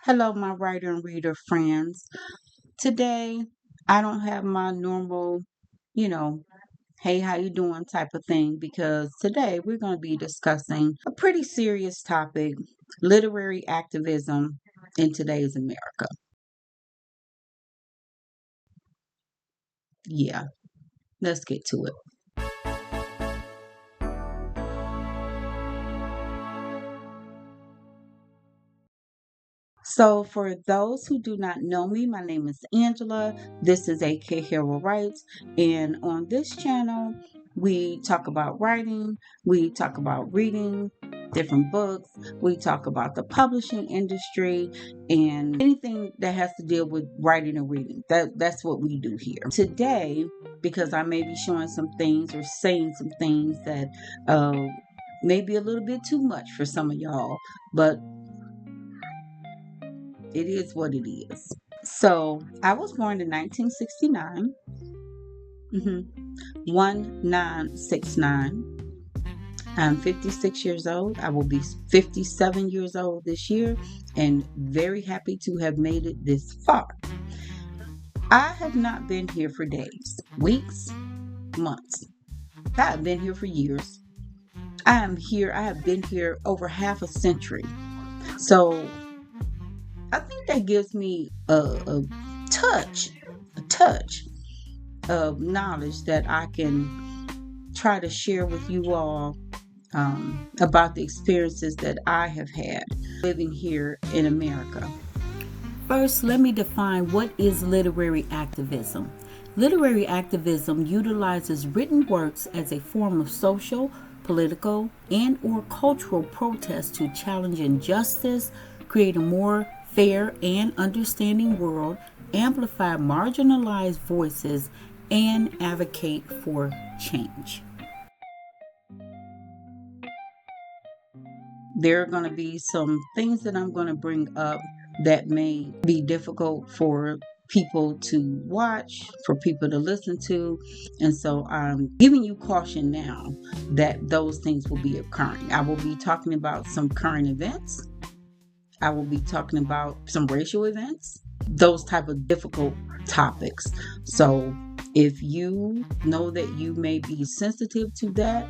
Hello, my writer and reader friends. Today, I don't have my normal, you know, hey, how you doing type of thing because today we're going to be discussing a pretty serious topic, literary activism in today's America. Yeah, let's get to it. So, for those who do not know me, my name is Angela. This is AKHarrell Writes, and on this channel, we talk about writing, we talk about reading different books, we talk about the publishing industry, and anything that has to deal with writing and reading. That's what we do here today. Because I may be showing some things or saying some things that may be a little bit too much for some of y'all, but it is what it is. So I was born in 1969. 1969. I'm 56 years old. I will be 57 years old this year and very happy to have made it this far. I have not been here for days, weeks, months. I have been here for years. I have been here over half a century. So I think that gives me a touch of knowledge that I can try to share with you all about the experiences that I have had living here in America. First, let me define what is literary activism. Literary activism utilizes written works as a form of social, political, and or cultural protest to challenge injustice, create a more fair and understanding world, amplify marginalized voices, and advocate for change. There are going to be some things that I'm going to bring up that may be difficult for people to watch, for people to listen to. And so I'm giving you caution now that those things will be occurring. I will be talking about some current events. I will be talking about some racial events, those type of difficult topics. So if you know that you may be sensitive to that,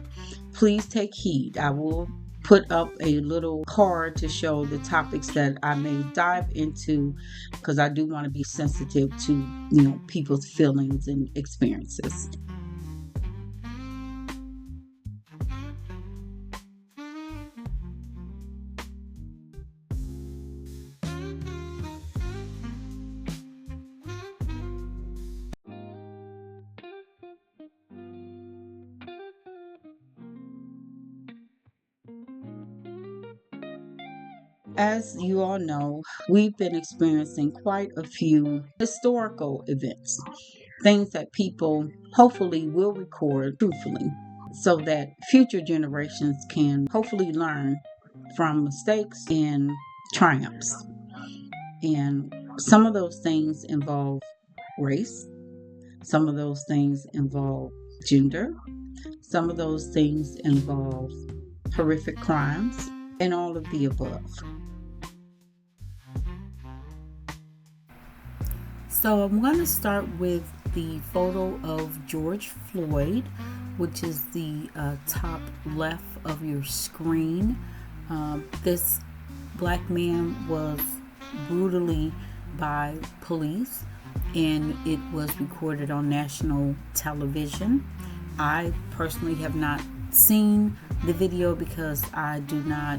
please take heed. I will put up a little card to show the topics that I may dive into because I do want to be sensitive to, people's feelings and experiences. As you all know, we've been experiencing quite a few historical events, things that people hopefully will record truthfully so that future generations can hopefully learn from mistakes and triumphs. And some of those things involve race, some of those things involve gender, some of those things involve horrific crimes, and all of the above. So I'm going to start with the photo of George Floyd, which is the top left of your screen. This black man was brutally by police, and it was recorded on national television. I personally have not seen the video because I do not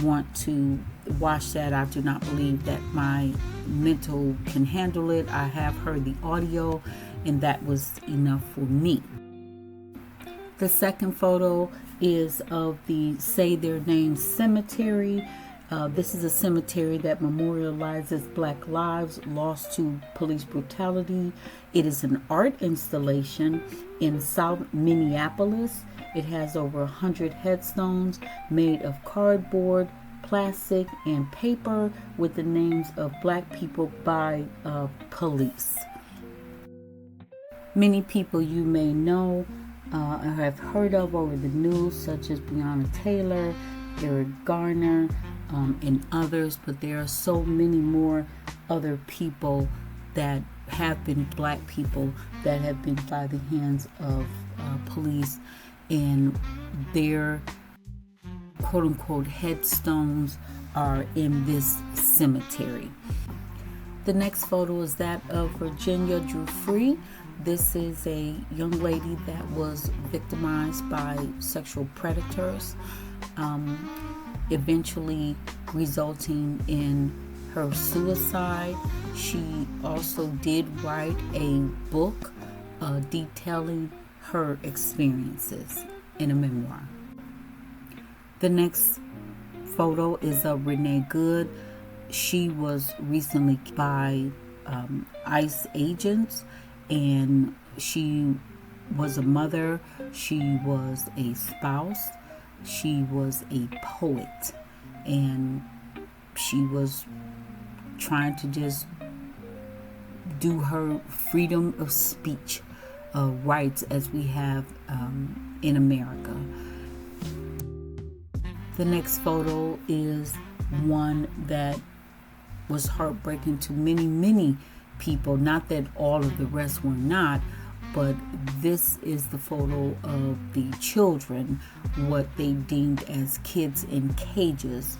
want to watch that. I do not believe that my mental can handle it. I have heard the audio, and that was enough for me. The second photo is of the Say Their Names Cemetery. This is a cemetery that memorializes Black lives lost to police brutality. It is an art installation in South Minneapolis. It has over 100 headstones made of cardboard, plastic, and paper with the names of Black people by police. Many people you may know or have heard of over the news, such as Breonna Taylor, Eric Garner, and others, but there are so many more other people that have been black people that have been by the hands of police, and their quote unquote headstones are in this cemetery. The next photo is that of Virginia Giuffre. This is a young lady that was victimized by sexual predators, eventually resulting in her suicide. She also did write a book detailing her experiences in a memoir. The next photo is of Renee Good. She was recently by ICE agents, and she was a mother, she was a spouse, she was a poet, and she was trying to just do her freedom of speech rights as we have in America. The next photo is one that was heartbreaking to many people. Not that all of the rest were not, but this is the photo of the children, what they deemed as kids in cages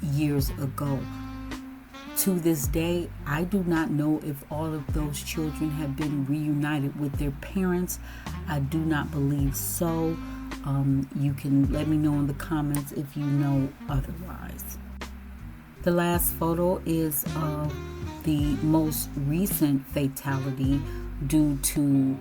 years ago. To this day, I do not know if all of those children have been reunited with their parents. I do not believe so. You can let me know in the comments if you know otherwise. The last photo is of the most recent fatality due to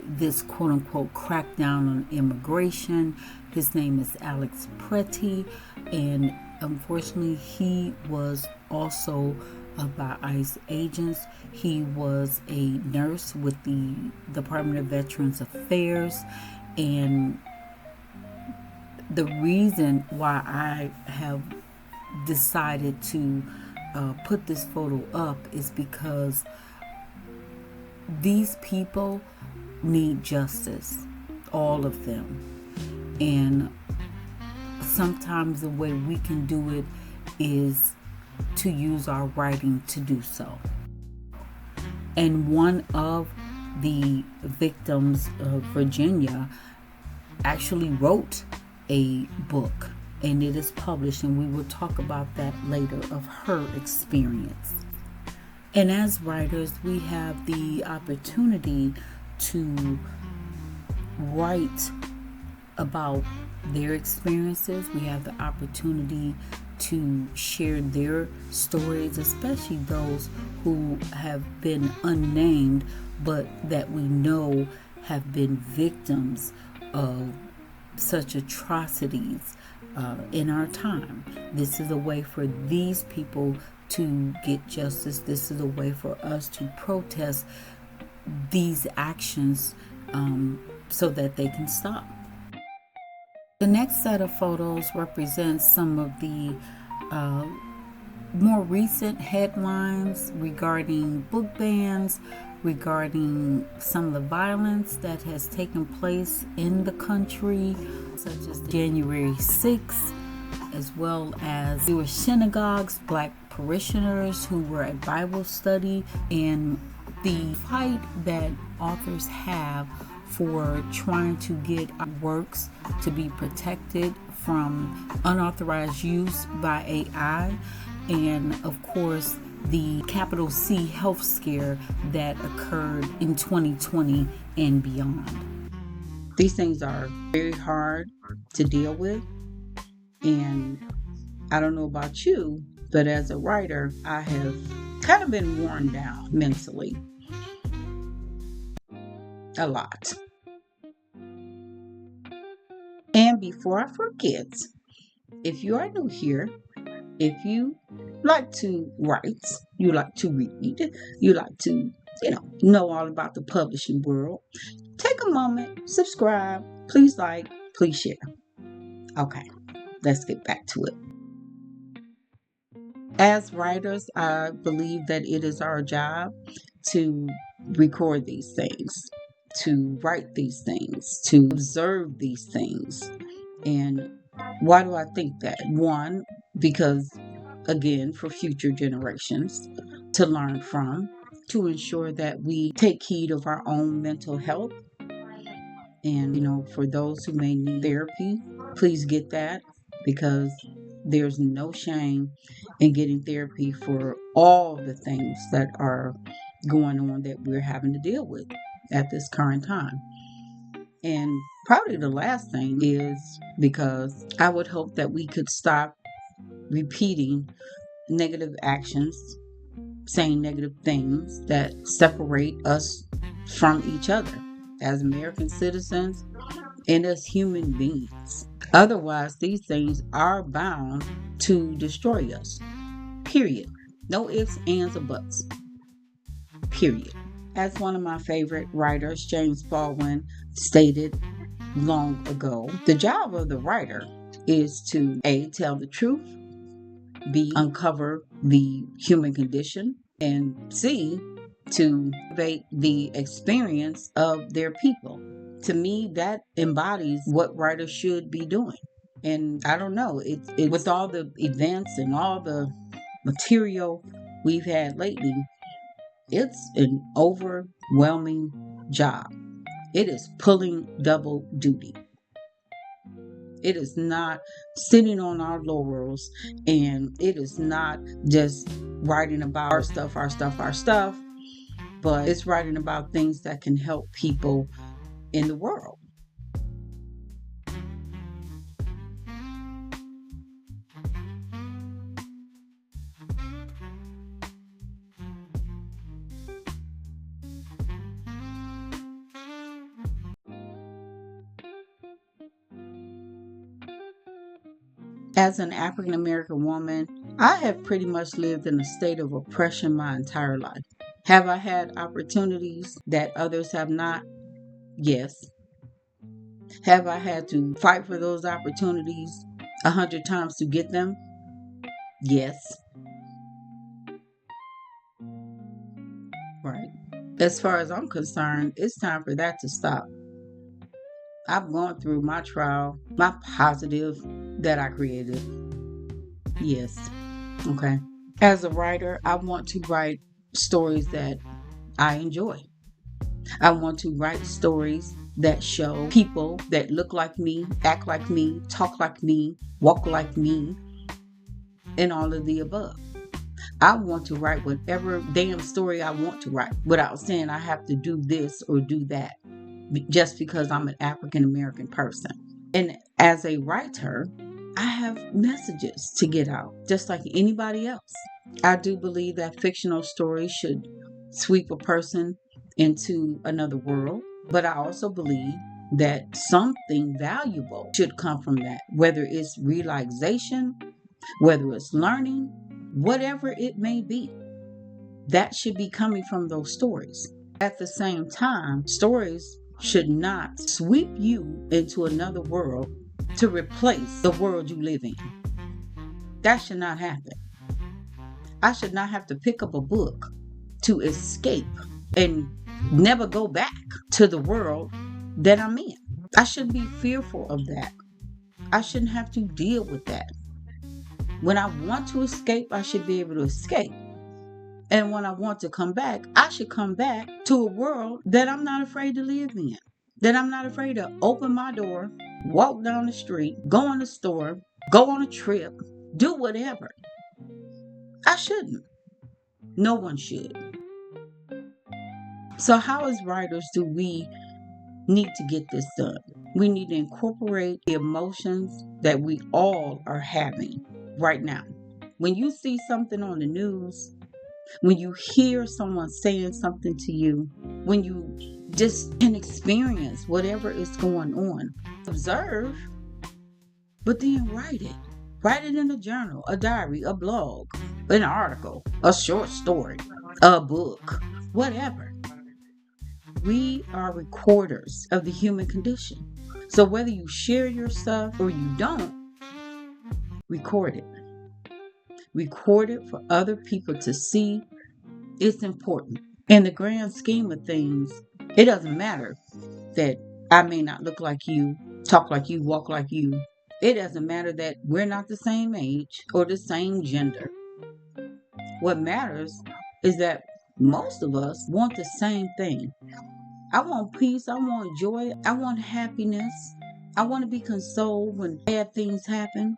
this quote-unquote crackdown on immigration. His name is Alex Pretty, and unfortunately he was also by ICE agents. He was a nurse with the Department of Veterans Affairs, and the reason why I have decided to put this photo up is because these people need justice, all of them, and sometimes the way we can do it is to use our writing to do so. And one of the victims of Virginia actually wrote a book, and it is published, and we will talk about that later, of her experience. And as writers, we have the opportunity to write about their experiences. We have the opportunity to share their stories, especially those who have been unnamed, but that we know have been victims of such atrocities in our time. This is a way for these people to get justice. This is a way for us to protest these actions so that they can stop. The next set of photos represents some of the more recent headlines regarding book bans, regarding some of the violence that has taken place in the country, such as January 6th, as well as Jewish synagogues, black parishioners who were at Bible study, and the fight that authors have for trying to get works to be protected from unauthorized use by AI, and of course the capital C health scare that occurred in 2020 and beyond. These things are very hard to deal with, and I don't know about you, but as a writer, I have kind of been worn down mentally a lot. And before I forget, if you are new here, if you like to write, you like to read, you like to, know all about the publishing world, take a moment, subscribe, please like, please share. Okay, let's get back to it. As writers, I believe that it is our job to record these things, to write these things, to observe these things, and Why do I think that? One, because again, for future generations to learn from, to ensure that we take heed of our own mental health. And, for those who may need therapy, please get that, because there's no shame in getting therapy for all the things that are going on that we're having to deal with at this current time. And probably the last thing is because I would hope that we could stop repeating negative actions, saying negative things that separate us from each other as American citizens and as human beings. Otherwise, these things are bound to destroy us. Period. No ifs, ands, or buts. Period. As one of my favorite writers, James Baldwin, stated long ago, the job of the writer is to A, tell the truth, B, uncover the human condition, and C, to elevate the experience of their people. To me, that embodies what writers should be doing. And I don't know, it with all the events and all the material we've had lately, it's an overwhelming job. It is pulling double duty. It is not sitting on our laurels, and it is not just writing about our stuff, but it's writing about things that can help people in the world. As an African American woman, I have pretty much lived in a state of oppression my entire life. Have I had opportunities that others have not? Yes. Have I had to fight for those opportunities 100 times to get them? Yes. Right. As far as I'm concerned, it's time for that to stop. I've gone through my trial, my positive that I created. Yes. Okay. As a writer, I want to write stories that I enjoy. I want to write stories that show people that look like me, act like me, talk like me, walk like me, and all of the above. I want to write whatever damn story I want to write without saying I have to do this or do that just because I'm an African American person. And as a writer, I have messages to get out, just like anybody else. I do believe that fictional stories should sweep a person into another world, but I also believe that something valuable should come from that, whether it's realization, whether it's learning, whatever it may be. That should be coming from those stories. At the same time, stories should not sweep you into another world to replace the world you live in. That should not happen. I should not have to pick up a book to escape and never go back to the world that I'm in. I shouldn't be fearful of that. I shouldn't have to deal with that. When I want to escape, I should be able to escape. And when I want to come back, I should come back to a world that I'm not afraid to live in. That I'm not afraid to open my door, walk down the street, go in the store, go on a trip, do whatever. I shouldn't. No one should. So how as writers do we need to get this done? We need to incorporate the emotions that we all are having right now. When you see something on the news, when you hear someone saying something to you, when you just can experience whatever is going on, observe, but then write it. Write it in a journal, a diary, a blog, an article, a short story, a book, whatever. We are recorders of the human condition. So whether you share your stuff or you don't, record it. Record it for other people to see. It's important. In the grand scheme of things, it doesn't matter that I may not look like you, talk like you, walk like you, It doesn't matter that we're not the same age or the same gender. What matters is that most of us want the same thing. I want peace. I want joy. I want happiness. I want to be consoled when bad things happen.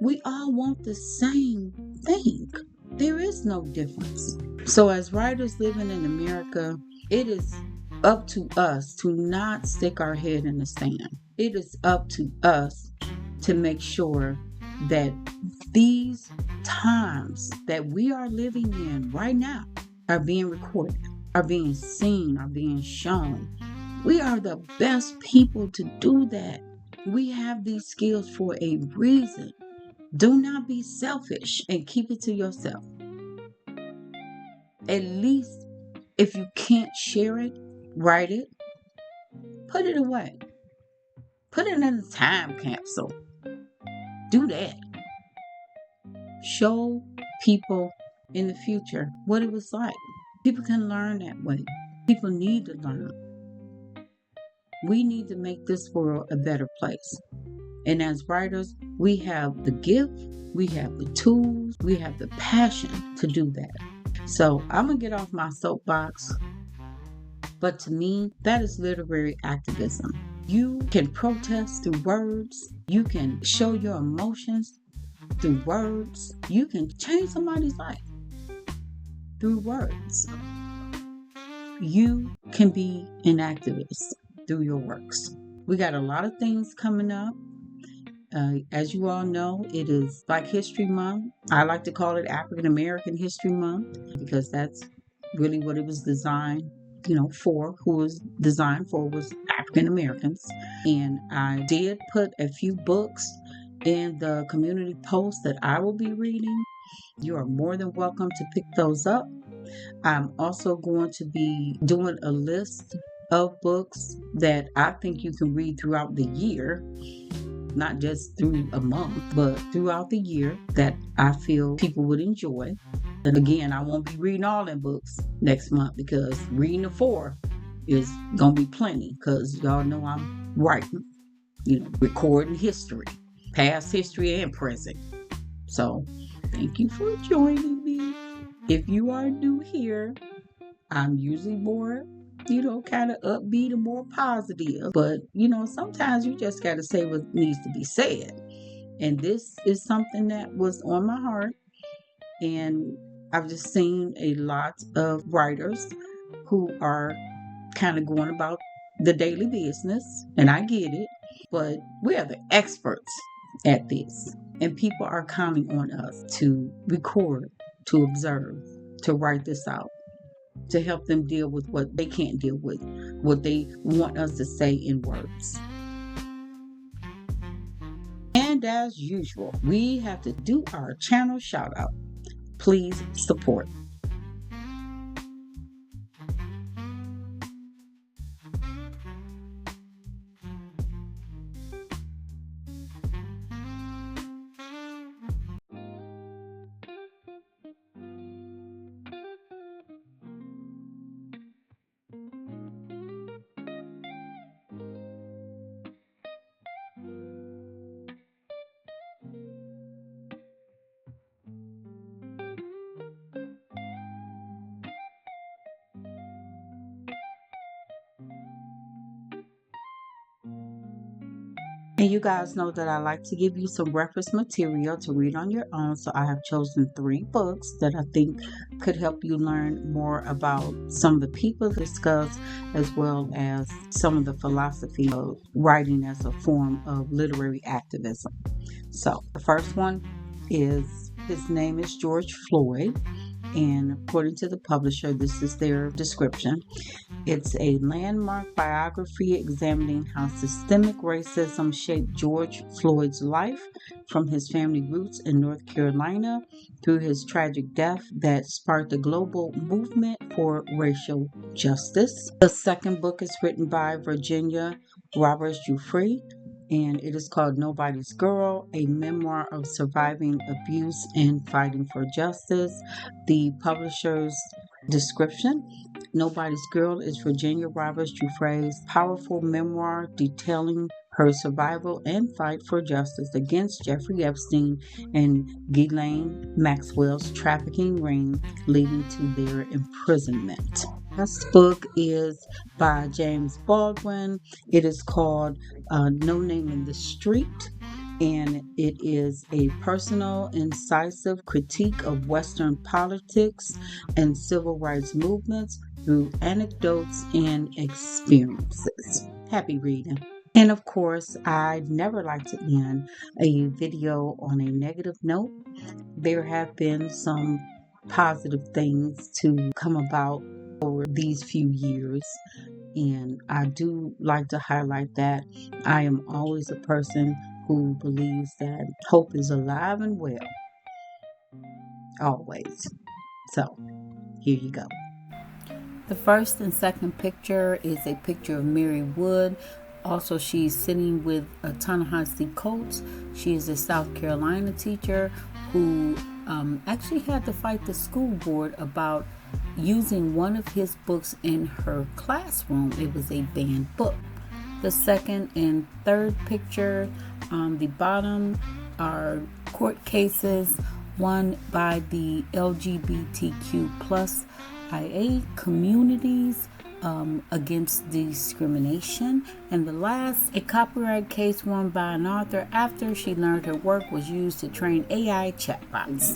We all want the same thing. There is no difference. So, as writers living in America, it is up to us to not stick our head in the sand. It is up to us to make sure that these times that we are living in right now are being recorded, are being seen, are being shown. We are the best people to do that. We have these skills for a reason. Do not be selfish and keep it to yourself. At least if you can't share it, write it, put it away. Put it in a time capsule. Do that. Show people in the future what it was like. People can learn that way. People need to learn. We need to make this world a better place. And as writers, we have the gift, we have the tools, we have the passion to do that. So I'm going to get off my soapbox. But to me, that is literary activism. You can protest through words. You can show your emotions through words. You can change somebody's life through words. You can be an activist through your works. We got a lot of things coming up. As you all know, it is Black History Month. I like to call it African American History Month because that's really what it was designed, for. Who was designed for was African Americans. And I did put a few books in the community post that I will be reading. You are more than welcome to pick those up. I'm also going to be doing a list of books that I think you can read throughout the year. Not just through a month, but throughout the year that I feel people would enjoy. And again, I won't be reading all them books next month because reading the 4 is going to be plenty because y'all know I'm writing, recording history, past history and present. So thank you for joining me. If you are new here, I'm usually more kind of upbeat and more positive. But, sometimes you just got to say what needs to be said. And this is something that was on my heart. And I've just seen a lot of writers who are kind of going about the daily business. And I get it. But we are the experts at this. And people are counting on us to record, to observe, to write this out, to help them deal with what they can't deal with, what they want us to say in words. And as usual, we have to do our channel shout out. Please support. And you guys know that I like to give you some reference material to read on your own. So I have chosen 3 books that I think could help you learn more about some of the people discussed, as well as some of the philosophy of writing as a form of literary activism. So the first one is, his name is George Floyd. And according to the publisher, this is their description. It's a landmark biography examining how systemic racism shaped George Floyd's life, from his family roots in North Carolina through his tragic death that sparked a global movement for racial justice. The second book is written by Virginia Roberts Giuffre, and it is called Nobody's Girl, a memoir of surviving abuse and fighting for justice. The publisher's description: Nobody's Girl is Virginia Roberts Giuffre's powerful memoir detailing her survival and fight for justice against Jeffrey Epstein and Ghislaine Maxwell's trafficking ring, leading to their imprisonment. This book is by James Baldwin. It is called No Name in the Street, and it is a personal, incisive critique of Western politics and civil rights movements through anecdotes and experiences. Happy reading. And of course, I'd never like to end a video on a negative note. There have been some positive things to come about over these few years. And I do like to highlight that I am always a person who believes that hope is alive and well. Always. So, here you go. The first and second picture is a picture of Mary Wood. Also, she's sitting with Ta-Nehisi Coates. She is a South Carolina teacher who actually had to fight the school board about using one of his books in her classroom. It was a banned book. The second and third picture on the bottom are court cases, one by the LGBTQ plus IA communities against discrimination, and the last, a copyright case won by an author after she learned her work was used to train AI chatbots.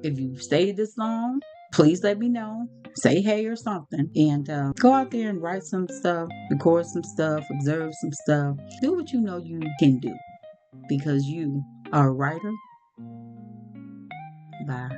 If you've stayed this long, please let me know. Say hey or something, and go out there and write some stuff, record some stuff, observe some stuff. Do what you know you can do, because you are a writer. Bye.